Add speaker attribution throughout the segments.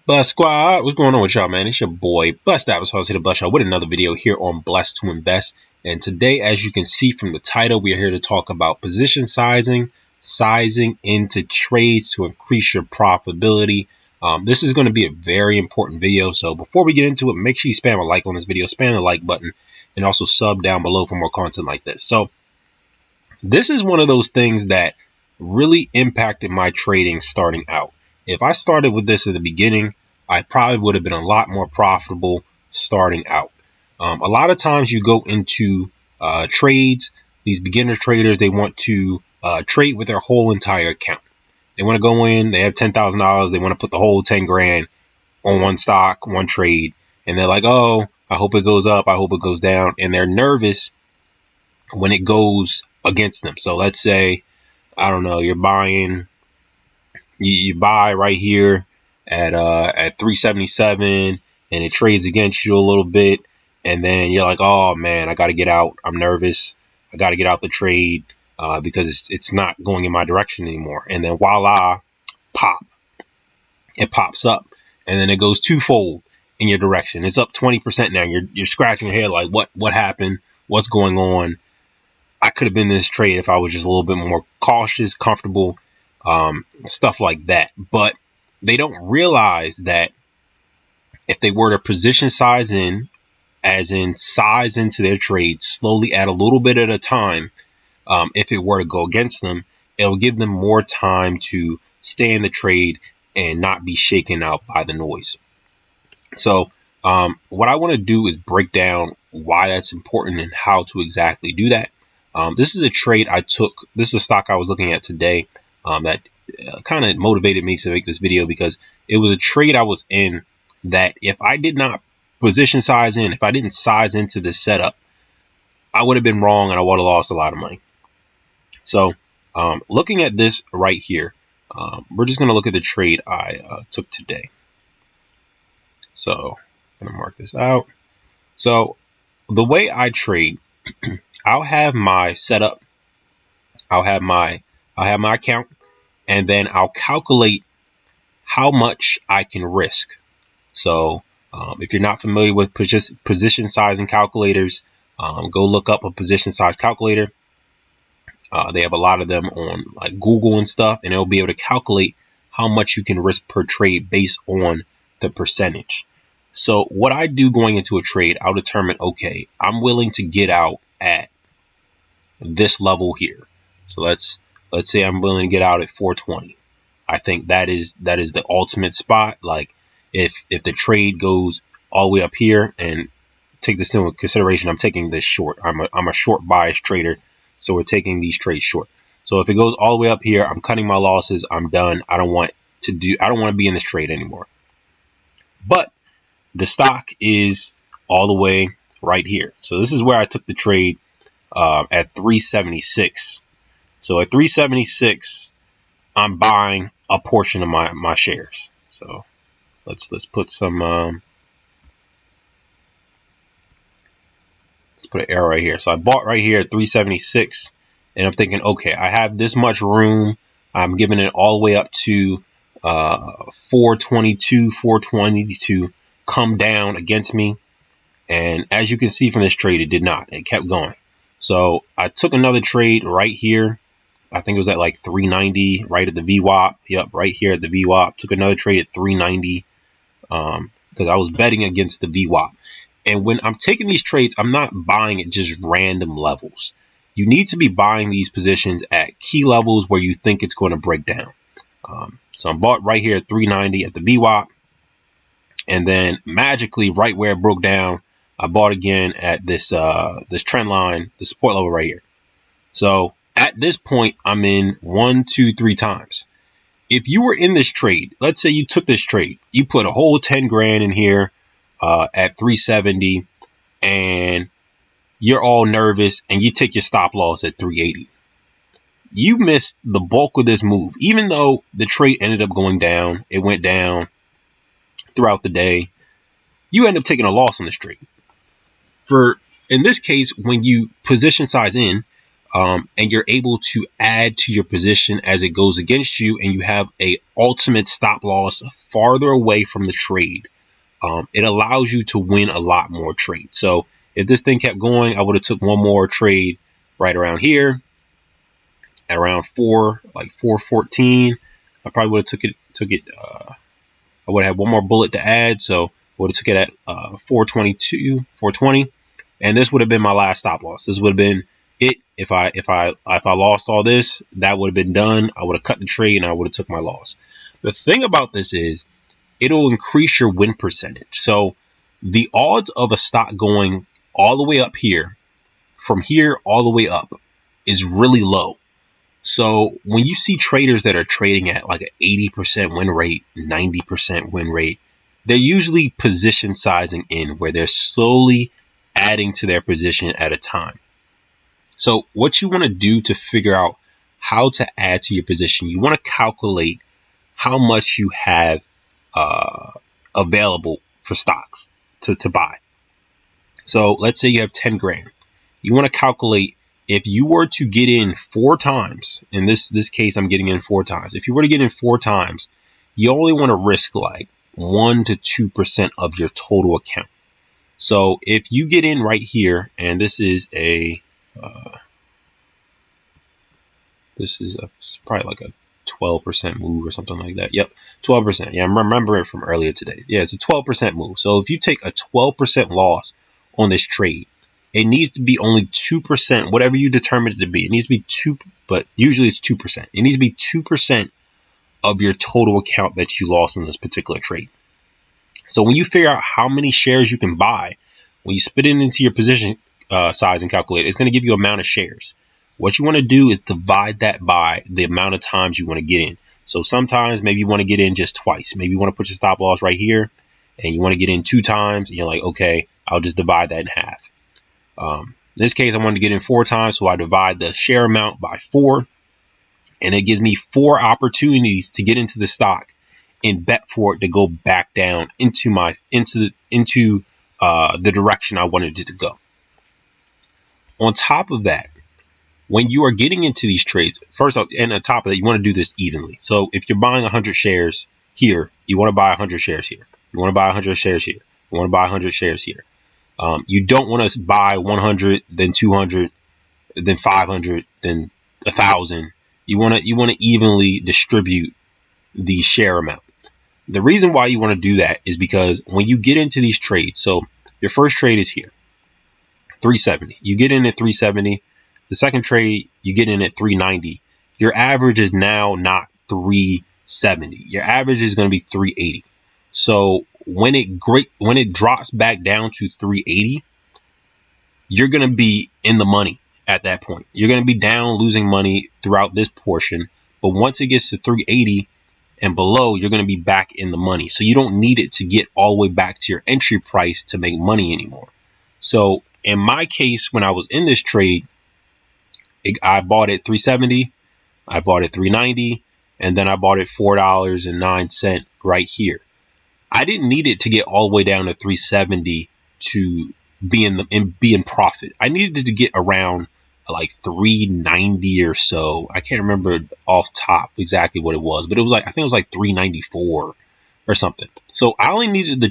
Speaker 1: Bless Squad, what's going on with y'all, man? It's your boy, Blessed Applesauce here to bless y'all with another video here on Blessed to Invest. And today, as you can see from the title, we are here to talk about position sizing into trades to increase your profitability. This is going to be a very important video. So before we get into it, make sure you spam a like on this video, spam the like button, and also sub down below for more content like this. So this is one of those things that really impacted my trading starting out. If I started with this at the beginning, I probably would have been a lot more profitable starting out. A lot of times you go into trades, these beginner traders, they want to trade with their whole entire account. They want to go in, they have $10,000, they want to put the whole 10 grand on one stock, one trade, and they're like, oh, I hope it goes up, I hope it goes down, and they're nervous when it goes against them. So let's say, I don't know, you're buying, you buy right here at 377 and it trades against you a little bit, and then you're like, oh man, I got to get out, I'm nervous, I got to get out the trade because it's not going in my direction anymore. And then voila, pop, it pops up, and then it goes twofold in your direction. It's up 20% now. You're scratching your head like, what happened, what's going on? I could have been in this trade if I was just a little bit more cautious, comfortable, stuff like that. But they don't realize that if they were to position size in, as in size into their trade, slowly add a little bit at a time, if it were to go against them, it'll give them more time to stay in the trade and not be shaken out by the noise. So what I want to do is break down why that's important and how to exactly do that. This is a trade I took. This is a stock I was looking at today that kind of motivated me to make this video, because it was a trade I was in that if I did not position size in, if I didn't size into this setup, I would have been wrong and I would have lost a lot of money. So looking at this right here, we're just going to look at the trade I took today. So I'm going to mark this out. So the way I trade, I'll have my setup, I'll have my account, and then I'll calculate how much I can risk. So if you're not familiar with position sizing calculators, go look up a position size calculator. They have a lot of them on like Google and stuff, and it'll be able to calculate how much you can risk per trade based on the percentage. So what I do going into a trade, I'll determine, okay, I'm willing to get out at this level here. So let's say I'm willing to get out at 420. I think that is the ultimate spot. Like if the trade goes all the way up here, and take this into consideration, I'm taking this short. I'm a short bias trader, so we're taking these trades short. So if it goes all the way up here, I'm cutting my losses. I'm done. I don't want to be in this trade anymore. But the stock is all the way right here. So this is where I took the trade at 376. So at 376, I'm buying a portion of my shares. So let's put some let's put an arrow right here. So I bought right here at 376, and I'm thinking, okay, I have this much room. I'm giving it all the way up to 422, 420 to come down against me. And as you can see from this trade, it did not. It kept going. So I took another trade right here. I think it was at like 390, right at the VWAP. Yep, right here at the VWAP. Took another trade at 390 because I was betting against the VWAP. And when I'm taking these trades, I'm not buying at just random levels. You need to be buying these positions at key levels where you think it's going to break down. So I'm bought right here at 390 at the VWAP. And then magically, right where it broke down, I bought again at this trend line, the support level right here. So at this point, I'm in 1, 2, 3 times. If you were in this trade, let's say you took this trade, you put a whole 10 grand in here at 370, and you're all nervous, and you take your stop loss at 380. You missed the bulk of this move. Even though the trade ended up going down, it went down throughout the day, you end up taking a loss on this trade. In this case, when you position size in, and you're able to add to your position as it goes against you, and you have a ultimate stop loss farther away from the trade. It allows you to win a lot more trades. So if this thing kept going, I would have took one more trade right around here at around 414. I probably would have took it. I would have had one more bullet to add, so I would have took it at 422, 420, and this would have been my last stop loss. This would have been it. If I lost all this, that would have been done. I would have cut the trade and I would have took my loss. The thing about this is it'll increase your win percentage. So the odds of a stock going all the way up here, from here all the way up, is really low. So when you see traders that are trading at like an 80% win rate, 90% win rate, they're usually position sizing in, where they're slowly adding to their position at a time. So what you want to do to figure out how to add to your position, you want to calculate how much you have available for stocks to buy. So let's say you have 10 grand. You want to calculate, if you were to get in 4 times, in this case, I'm getting in 4 times. If you were to get in 4 times, you only want to risk like 1 to 2% of your total account. So if you get in right here, and this is probably like a 12% move or something like that. Yep, 12%. Yeah, I'm remembering it from earlier today. Yeah, it's a 12% move. So if you take a 12% loss on this trade, it needs to be only 2%, whatever you determine it to be. It needs to be 2, but usually it's 2%. It needs to be 2% of your total account that you lost in this particular trade. So when you figure out how many shares you can buy, when you spit it into your position size and calculate, it's going to give you amount of shares. What you want to do is divide that by the amount of times you want to get in. So sometimes maybe you want to get in just twice. Maybe you want to put your stop loss right here, and you want to get in 2 times, and you're like, okay, I'll just divide that in half. In this case, I wanted to get in 4 times, so I divide the share amount by 4, and it gives me 4 opportunities to get into the stock and bet for it to go back down into the direction I wanted it to go. On top of that, when you are getting into these trades, first off, and on top of that, you want to do this evenly. So if you're buying 100 shares here, you want to buy 100 shares here. You want to buy 100 shares here. You want to buy 100 shares here. You don't want to buy 100, then 200, then 500, then 1,000. You want to evenly distribute the share amount. The reason why you want to do that is because when you get into these trades, so your first trade is here, 370. You get in at 370. The second trade, you get in at 390. Your average is now not 370. Your average is going to be 380. So when it drops back down to 380, you're going to be in the money at that point. You're going to be down losing money throughout this portion. But once it gets to 380 and below, you're going to be back in the money. So you don't need it to get all the way back to your entry price to make money anymore. So in my case, when I was in this trade, I bought it 370, I bought it 390, and then I bought it $4.09 right here. I didn't need it to get all the way down to 370 to be in profit. I needed it to get around like 390 or so. I can't remember off top exactly what it was, but it was like, I think it was like 394 or something. So I only needed the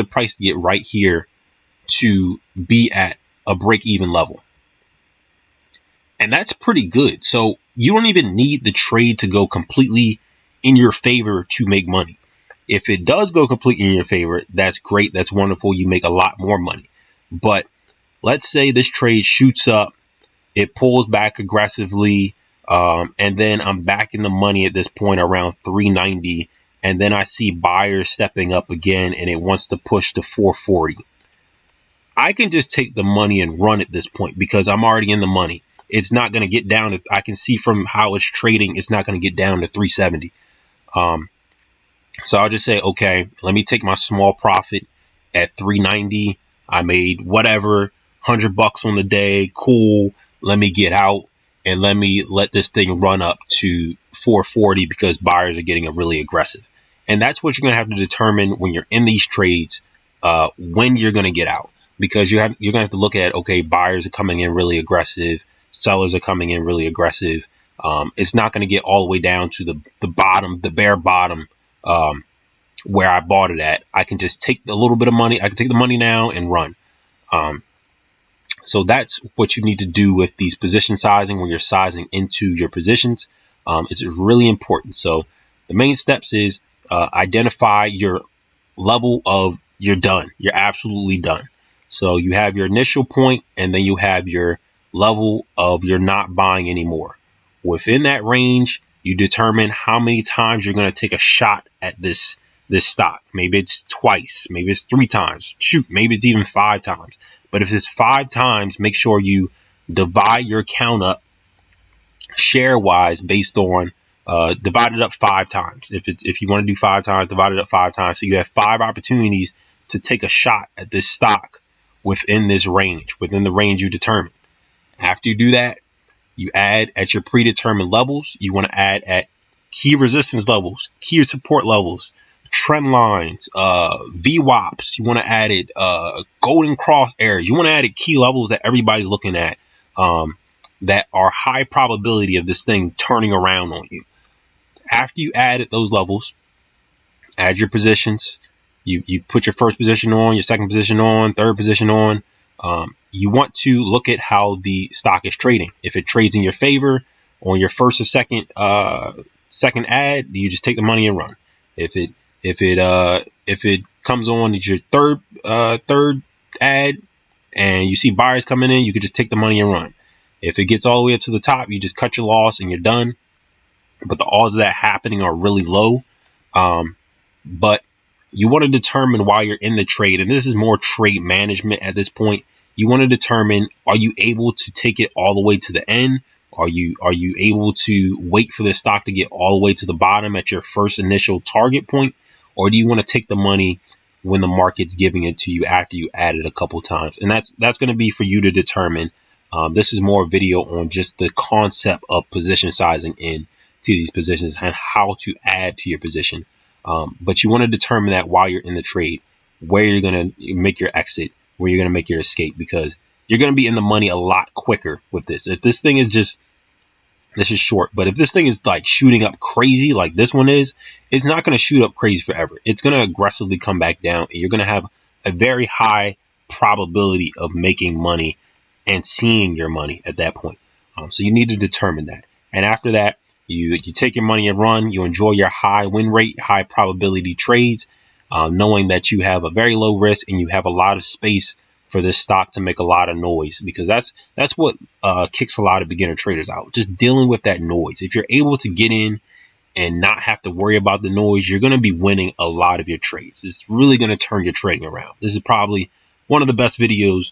Speaker 1: price to get right here to be at a break-even level. And that's pretty good. So you don't even need the trade to go completely in your favor to make money. If it does go completely in your favor, that's great. That's wonderful. You make a lot more money. But let's say this trade shoots up, it pulls back aggressively, and then I'm back in the money at this point around 390. And then I see buyers stepping up again, and it wants to push to 440. I can just take the money and run at this point because I'm already in the money. It's not going to get down to, I can see from how it's trading, it's not going to get down to 370. So I'll just say, okay, let me take my small profit at 390. I made whatever, $100 on the day. Cool. Let me get out and let this thing run up to 440 because buyers are getting really aggressive. And that's what you're going to have to determine when you're in these trades, when you're going to get out. because you're gonna have to look at, okay, buyers are coming in really aggressive, sellers are coming in really aggressive. It's not going to get all the way down to the bottom, the bare bottom, where I bought it at. I can just take a little bit of money. I can take the money now and run. So that's what you need to do with these position sizing when you're sizing into your positions. It's really important. So the main steps is identify your level of you're done. You're absolutely done. So you have your initial point, and then you have your level of you're not buying anymore. Within that range, you determine how many times you're going to take a shot at this stock. Maybe it's twice, maybe it's 3 times. Shoot, maybe it's even 5 times. But if it's 5 times, make sure you divide your count up share wise based on divide it up 5 times. If you want to do 5 times, divide it up 5 times. So you have 5 opportunities to take a shot at this stock within this range, within the range you determine. After you do that, you add at your predetermined levels. You want to add at key resistance levels, key support levels, trend lines, VWAPs. You want to add it golden cross areas. You want to add it key levels that everybody's looking at that are high probability of this thing turning around on you. After you add those levels, add your positions. You put your first position on, your second position on, third position on. You want to look at how the stock is trading. If it trades in your favor on your first or second ad, you just take the money and run. If it comes on as your third ad and you see buyers coming in, you could just take the money and run. If it gets all the way up to the top, you just cut your loss and you're done. But the odds of that happening are really low. But you want to determine while you're in the trade, and this is more trade management at this point. You want to determine, are you able to take it all the way to the end? Are you able to wait for the stock to get all the way to the bottom at your first initial target point? Or do you want to take the money when the market's giving it to you after you add it a couple times? And that's going to be for you to determine. This is more video on just the concept of position sizing in to these positions and how to add to your position. But you want to determine that while you're in the trade, where you're going to make your exit, where you're going to make your escape, because you're going to be in the money a lot quicker with this. If this thing is this is short, but if this thing is like shooting up crazy like this one is, it's not going to shoot up crazy forever. It's going to aggressively come back down, and you're going to have a very high probability of making money and seeing your money at that point. So you need to determine that. And after that, you take your money and run. You enjoy your high win rate, high probability trades, knowing that you have a very low risk and you have a lot of space for this stock to make a lot of noise, because that's what kicks a lot of beginner traders out. Just dealing with that noise. If you're able to get in and not have to worry about the noise, you're going to be winning a lot of your trades. It's really going to turn your trading around. This is probably one of the best videos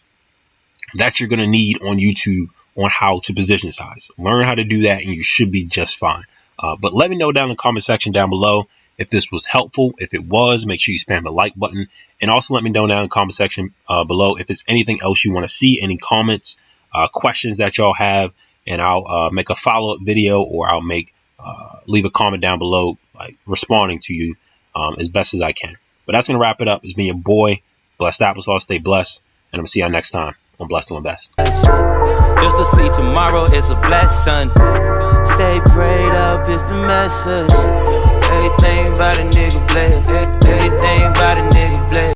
Speaker 1: that you're going to need on YouTube on how to position size. Learn how to do that and you should be just fine. But let me know down in the comment section down below if this was helpful. If it was, make sure you spam the like button, and also let me know down in the comment section below if there's anything else you want to see, any comments, questions that y'all have, and I'll make a follow-up video, or I'll leave a comment down below, like responding to you as best as I can. But that's going to wrap it up. It's been your boy, Blessed Applesauce. Stay blessed, and I'm going to see y'all next time on Blessed to Invest.
Speaker 2: Just to see tomorrow is a blessing. Stay prayed up is the message. Everything about a nigga blessed. Everything about a nigga blessed.